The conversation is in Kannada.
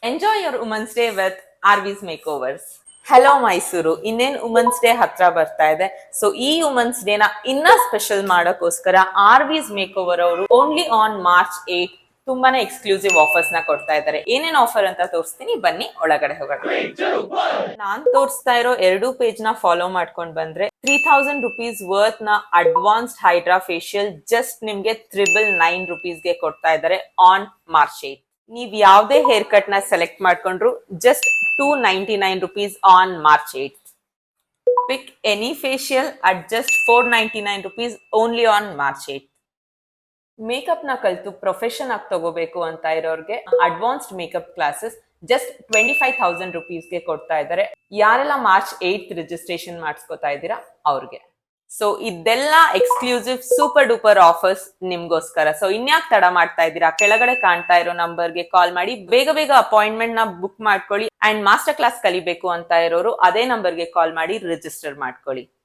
Enjoy your women's day with Arvi's makeovers. Hello Mysuru, ಇನ್ನೇನ್ ವುಮೆನ್ಸ್ ಡೇ ಹತ್ರ ಬರ್ತಾ ಇದೆ. ಸೊ ಈ ವುಮೆನ್ಸ್ ಡೇ ನ ಇನ್ನ ಸ್ಪೆಷಲ್ ಮಾಡೋಕ್ಕೋಸ್ಕರ ಆರ್ವಿಸ್ ಮೇಕ್ ಓವರ್ ಅವರು ಓನ್ಲಿ ಆನ್ ಮಾರ್ಚ್ 8 ತುಂಬಾನೇ ಎಕ್ಸ್ಕ್ಲೂಸಿವ್ ಆಫರ್ಸ್ ನ ಕೊಡ್ತಾ ಇದ್ದಾರೆ. ಏನೇನ್ ಆಫರ್ ಅಂತ ತೋರಿಸ್ತೀನಿ, ಬನ್ನಿ ಒಳಗಡೆ ಹೋಗೋಣ. ನಾನ್ ತೋರಿಸ್ತಾ ಇರೋ 2 ಪೇಜ್ ನ ಫಾಲೋ ಮಾಡ್ಕೊಂಡ್ ಬಂದ್ರೆ 3000 rupees ವರ್ತ್ ನ ಅಡ್ವಾನ್ಸ್ಡ್ ಹೈಡ್ರಾ ಫೇಶಿಯಲ್ ಜಸ್ಟ್ ನಿಮ್ಗೆ 999 ಗೆ ಕೊಡ್ತಾ ಇದ್ದಾರೆ ಆನ್ ಮಾರ್ಚ್ 8. ನೀವ್ ಯಾವ್ದೇ ಹೇರ್ ಕಟ್ ನ ಸೆಲೆಕ್ಟ್ ಮಾಡ್ಕೊಂಡ್ರು just 299 rupees on March 8. Pick any facial at just 499 rupees only on March 8. Makeup ನ ಕಲ್ತು ಪ್ರೊಫೆಷನ್ ಆಗಿ ತಗೋಬೇಕು ಅಂತ ಇರೋರ್ಗೆ advanced makeup classes just 25,000 rupees ಗೆ ಕೊಡ್ತಾ ಇದ್ದಾರೆ. ಯಾರೆಲ್ಲ ಮಾರ್ಚ್ 8 ರಿಜಿಸ್ಟ್ರೇಷನ್ ಮಾಡಿಸ್ಕೊತಾ ಇದ್ದೀರಾ ಅವ್ರಿಗೆ. ಸೊ ಇದೆಲ್ಲ ಎಕ್ಸ್ಕ್ಲೂಸಿವ್ ಸೂಪರ್ ಡೂಪರ್ ಆಫರ್ಸ್ ನಿಮ್ಗೋಸ್ಕರ. ಸೊ ಇನ್ಯಾಕ್ ತಡ ಮಾಡ್ತಾ ಇದ್ದೀರಾ, ಕೆಳಗಡೆ ಕಾಣ್ತಾ ಇರೋ ನಂಬರ್ಗೆ ಕಾಲ್ ಮಾಡಿ ಬೇಗ ಬೇಗ ಅಪಾಯಿಂಟ್ಮೆಂಟ್ ನ ಬುಕ್ ಮಾಡ್ಕೊಳ್ಳಿ. ಅಂಡ್ ಮಾಸ್ಟರ್ ಕ್ಲಾಸ್ ಕಲಿಬೇಕು ಅಂತ ಇರೋರು ಅದೇ ನಂಬರ್ಗೆ ಕಾಲ್ ಮಾಡಿ ರಿಜಿಸ್ಟರ್ ಮಾಡ್ಕೊಳ್ಳಿ.